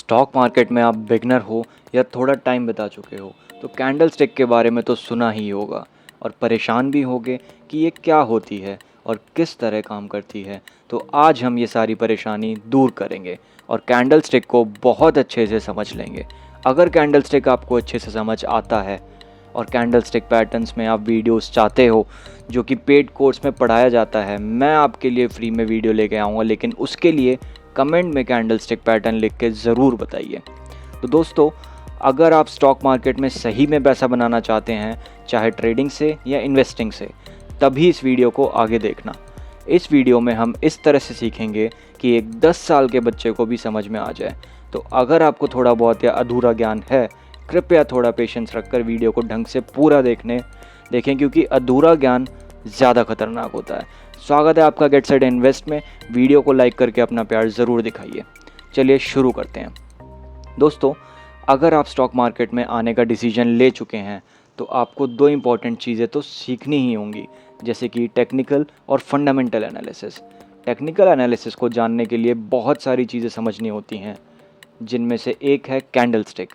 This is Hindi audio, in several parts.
स्टॉक मार्केट में आप बिगनर हो या थोड़ा टाइम बिता चुके हो तो कैंडल स्टिक के बारे में तो सुना ही होगा और परेशान भी होगे कि ये क्या होती है और किस तरह काम करती है। तो आज हम ये सारी परेशानी दूर करेंगे और कैंडल स्टिक को बहुत अच्छे से समझ लेंगे। अगर कैंडल स्टिक आपको अच्छे से समझ आता है और कैंडल स्टिक पैटर्न्स में आप वीडियोस चाहते हो जो कि पेड कोर्स में पढ़ाया जाता है, मैं आपके लिए फ्री में वीडियो लेके आऊँगा, लेकिन उसके लिए कमेंट में कैंडल स्टिक पैटर्न लिख के ज़रूर बताइए। तो दोस्तों, अगर आप स्टॉक मार्केट में सही में पैसा बनाना चाहते हैं, चाहे ट्रेडिंग से या इन्वेस्टिंग से, तभी इस वीडियो को आगे देखना। इस वीडियो में हम इस तरह से सीखेंगे कि एक 10 साल के बच्चे को भी समझ में आ जाए। तो अगर आपको थोड़ा बहुत या अधूरा ज्ञान है, कृपया थोड़ा पेशेंस रखकर वीडियो को ढंग से पूरा देखें क्योंकि अधूरा ज्ञान ज़्यादा खतरनाक होता है। स्वागत है आपका गेट सेट इन्वेस्ट में। वीडियो को लाइक करके अपना प्यार ज़रूर दिखाइए। चलिए शुरू करते हैं। दोस्तों, अगर आप स्टॉक मार्केट में आने का डिसीजन ले चुके हैं तो आपको दो इम्पॉर्टेंट चीज़ें तो सीखनी ही होंगी, जैसे कि टेक्निकल और फंडामेंटल एनालिसिस। टेक्निकल एनालिसिस को जानने के लिए बहुत सारी चीज़ें समझनी होती हैं, जिनमें से एक है कैंडल स्टिक।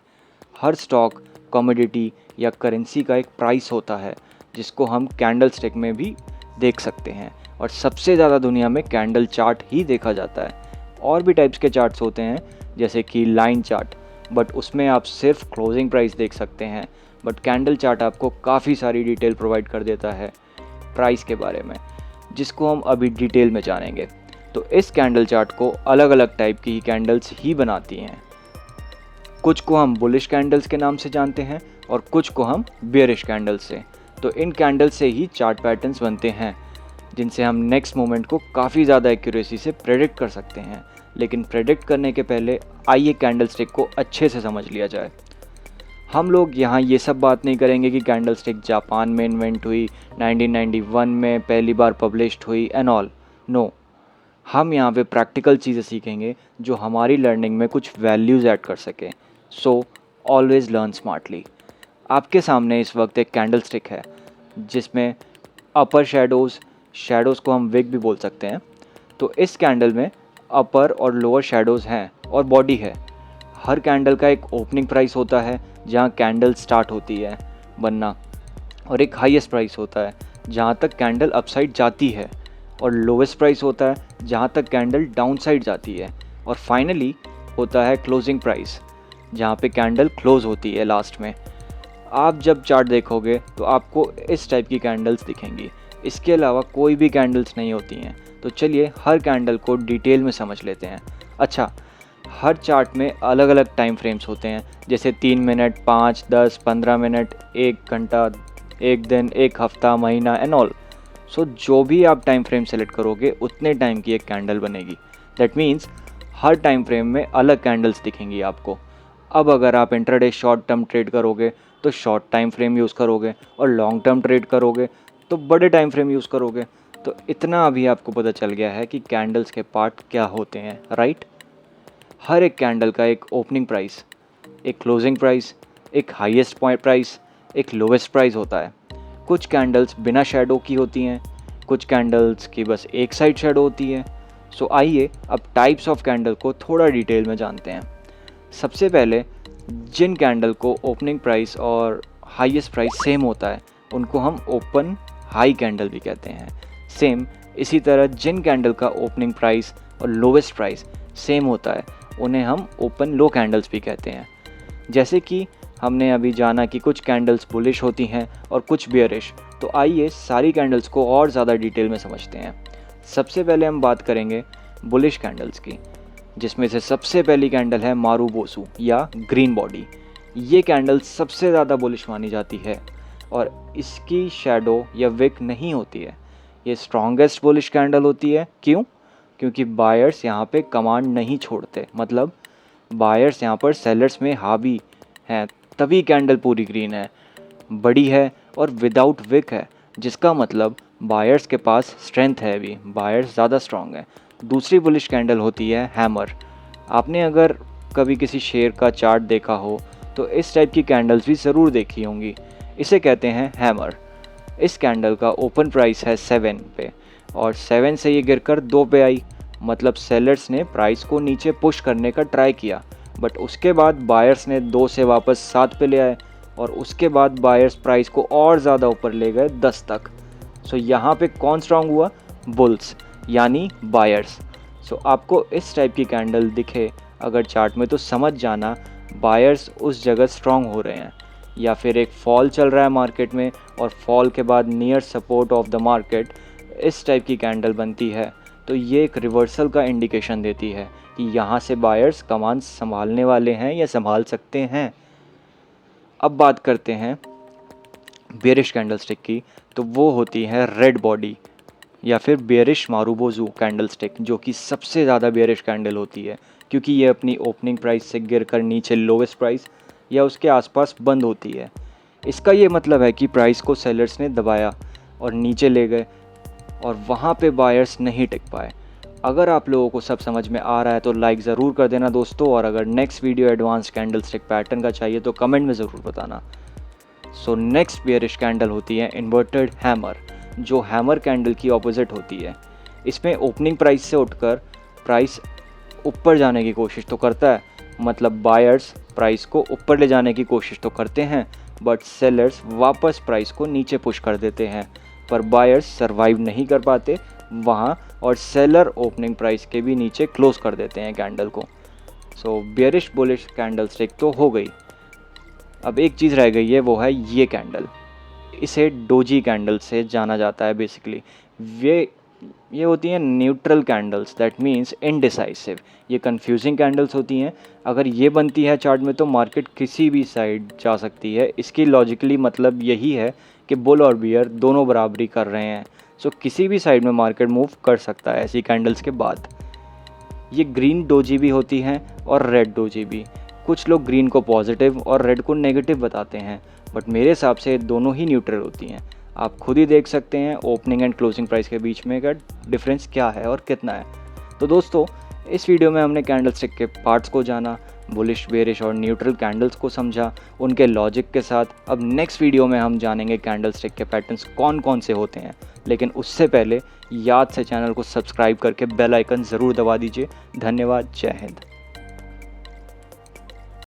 हर स्टॉक, कमोडिटी या करेंसी का एक प्राइस होता है जिसको हम कैंडल स्टिक में भी देख सकते हैं, और सबसे ज़्यादा दुनिया में कैंडल चार्ट ही देखा जाता है। और भी टाइप्स के चार्ट्स होते हैं जैसे कि लाइन चार्ट, बट उसमें आप सिर्फ क्लोजिंग प्राइस देख सकते हैं। बट कैंडल चार्ट आपको काफ़ी सारी डिटेल प्रोवाइड कर देता है प्राइस के बारे में, जिसको हम अभी डिटेल में जानेंगे। तो इस कैंडल चार्ट को अलग अलग टाइप की कैंडल्स ही बनाती हैं। कुछ को हम बुलिश कैंडल्स के नाम से जानते हैं और कुछ को हम बेयरिश कैंडल्स से। तो इन कैंडल्स से ही चार्ट पैटर्न्स बनते हैं, जिनसे हम नेक्स्ट मोमेंट को काफ़ी ज़्यादा एक्यूरेसी से प्रेडिक्ट कर सकते हैं। लेकिन प्रेडिक्ट करने के पहले आइए कैंडल स्टिक को अच्छे से समझ लिया जाए। हम लोग यहाँ ये सब बात नहीं करेंगे कि कैंडल स्टिक जापान में इन्वेंट हुई, 1991 में पहली बार पब्लिश्ड हुई एंड ऑल। नो, हम यहाँ पे प्रैक्टिकल चीज़ें सीखेंगे जो हमारी लर्निंग में कुछ वैल्यूज़ ऐड कर सकें। So always learn smartly. आपके सामने इस वक्त एक कैंडल स्टिक है जिसमें अपर शेडोज़ को हम विग भी बोल सकते हैं। तो इस कैंडल में अपर और लोअर शेडोज़ हैं और बॉडी है। हर कैंडल का एक ओपनिंग प्राइस होता है जहाँ कैंडल स्टार्ट होती है बनना, और एक हाईएस्ट प्राइस होता है जहाँ तक कैंडल अपसाइड जाती है, और लोवेस्ट प्राइस होता है जहाँ तक कैंडल डाउनसाइड जाती है, और फाइनली होता है क्लोजिंग प्राइस जहाँ पे कैंडल क्लोज होती है लास्ट में। आप जब चार्ट देखोगे तो आपको इस टाइप की कैंडल्स दिखेंगी। इसके अलावा कोई भी कैंडल्स नहीं होती हैं। तो चलिए हर कैंडल को डिटेल में समझ लेते हैं। अच्छा, हर चार्ट में अलग अलग टाइम फ्रेम्स होते हैं, जैसे 3 मिनट, 5, 10, 15 मिनट, 1 घंटा, 1 दिन, 1 हफ्ता, महीना एंड ऑल। सो जो भी आप टाइम फ्रेम सेलेक्ट करोगे उतने टाइम की एक कैंडल बनेगी। That means her time frame में अलग कैंडल्स दिखेंगी आपको। अब अगर आप इंट्राडे शॉर्ट टर्म ट्रेड करोगे तो शॉर्ट टाइम फ्रेम यूज़ करोगे, और लॉन्ग टर्म ट्रेड करोगे तो बड़े टाइम फ्रेम यूज़ करोगे। तो इतना अभी आपको पता चल गया है कि कैंडल्स के पार्ट क्या होते हैं, राइट। हर एक कैंडल का एक ओपनिंग प्राइस, एक क्लोजिंग प्राइस, एक हाईएस्ट पॉइंट प्राइस, एक लोवेस्ट प्राइस होता है। कुछ कैंडल्स बिना शेडो की होती हैं, कुछ कैंडल्स की बस एक साइड शेडो होती है। सो आइए अब टाइप्स ऑफ कैंडल को थोड़ा डिटेल में जानते हैं। सबसे पहले जिन कैंडल को ओपनिंग प्राइस और हाईएस्ट प्राइस सेम होता है उनको हम ओपन हाई कैंडल भी कहते हैं। सेम इसी तरह जिन कैंडल का ओपनिंग प्राइस और लोवेस्ट प्राइस सेम होता है उन्हें हम ओपन लो कैंडल्स भी कहते हैं। जैसे कि हमने अभी जाना कि कुछ कैंडल्स बुलिश होती हैं और कुछ बेयरिश। तो आइए सारी कैंडल्स को और ज़्यादा डिटेल में समझते हैं। सबसे पहले हम बात करेंगे बुलिश कैंडल्स की, जिसमें से सबसे पहली कैंडल है मारुबोसु या ग्रीन बॉडी। ये कैंडल सबसे ज़्यादा बुलिश मानी जाती है और इसकी शैडो या विक नहीं होती है। ये स्ट्रॉन्गेस्ट बुलिश कैंडल होती है। क्यों? क्योंकि बायर्स यहाँ पे कमांड नहीं छोड़ते, मतलब बायर्स यहाँ पर सेलर्स में हावी हैं, तभी कैंडल पूरी ग्रीन है, बड़ी है और विदाउट विक है, जिसका मतलब बायर्स के पास स्ट्रेंथ है, अभी बायर्स ज़्यादा स्ट्रॉन्ग है। दूसरी बुलिश कैंडल होती है हैमर। आपने अगर कभी किसी शेयर का चार्ट देखा हो तो इस टाइप की कैंडल्स भी ज़रूर देखी होंगी। इसे कहते हैं हैमर। इस कैंडल का ओपन प्राइस है 7 पे और 7 से ये गिरकर 2 पे आई, मतलब सेलर्स ने प्राइस को नीचे पुश करने का ट्राई किया बट उसके बाद बायर्स ने 2 से वापस 7 पे ले आए और उसके बाद बायर्स प्राइस को और ज़्यादा ऊपर ले गए 10 तक। सो यहाँ पे कौन स्ट्रांग हुआ? बुल्स, यानी बायर्स। सो आपको इस टाइप की कैंडल दिखे अगर चार्ट में तो समझ जाना बायर्स उस जगह स्ट्रांग हो रहे हैं। या फिर एक फॉल चल रहा है मार्केट में और फॉल के बाद near support of the market इस टाइप की कैंडल बनती है तो ये एक रिवर्सल का इंडिकेशन देती है कि यहाँ से बायर्स कमान संभालने वाले हैं या संभाल सकते हैं। अब बात करते हैं बेरिश कैंडलस्टिक की, तो वो होती है रेड बॉडी या फिर बेरिश मारुबोजू कैंडलस्टिक, जो कि सबसे ज़्यादा बेरिश कैंडल होती है क्योंकि ये अपनी ओपनिंग प्राइस से गिरकर नीचे लोवेस्ट प्राइस या उसके आसपास बंद होती है। इसका ये मतलब है कि प्राइस को सेलर्स ने दबाया और नीचे ले गए और वहाँ पे बायर्स नहीं टिक पाए। अगर आप लोगों को सब समझ में आ रहा है तो लाइक ज़रूर कर देना दोस्तों, और अगर next video advance candlestick pattern का चाहिए तो कमेंट में ज़रूर बताना। सो नेक्स्ट बेयरिश कैंडल होती है इन्वर्टेड हैमर, जो हैमर कैंडल की ऑपोजिट होती है। इसमें ओपनिंग प्राइस से उठकर प्राइस ऊपर जाने की कोशिश तो करता है, मतलब बायर्स प्राइस को ऊपर ले जाने की कोशिश तो करते हैं बट सेलर्स वापस प्राइस को नीचे पुश कर देते हैं, पर बायर्स सरवाइव नहीं कर पाते वहाँ और सेलर ओपनिंग प्राइस के भी नीचे क्लोज कर देते हैं कैंडल को। सो बेयरिश बुलिश कैंडल स्टिक तो हो गई। अब एक चीज़ रह गई है, वो है ये कैंडल। इसे डोजी कैंडल से जाना जाता है बेसिकली। ये होती हैं neutral candles, that means indecisive. ये कंफ्यूजिंग कैंडल्स होती हैं। अगर ये बनती है चार्ट में तो मार्केट किसी भी साइड जा सकती है। इसकी लॉजिकली मतलब यही है कि बुल और बियर दोनों बराबरी कर रहे हैं। सो किसी भी साइड में मार्केट मूव कर सकता है ऐसी कैंडल्स के बाद। ये ग्रीन डोजी भी होती हैं और रेड डोजी भी। कुछ लोग ग्रीन को पॉजिटिव और रेड को नेगेटिव बताते हैं, बट मेरे हिसाब से दोनों ही न्यूट्रल होती हैं। आप खुद ही देख सकते हैं ओपनिंग एंड क्लोजिंग प्राइस के बीच में का डिफरेंस क्या है और कितना है। तो दोस्तों, इस वीडियो में हमने कैंडलस्टिक के पार्ट्स को जाना, बुलिश, बेरिश और न्यूट्रल कैंडल्स को समझा उनके लॉजिक के साथ। अब नेक्स्ट वीडियो में हम जानेंगे कैंडलस्टिक के पैटर्न्स कौन कौन से होते हैं, लेकिन उससे पहले याद से चैनल को सब्सक्राइब करके बेल आइकन ज़रूर दबा दीजिए। धन्यवाद। जय हिंद।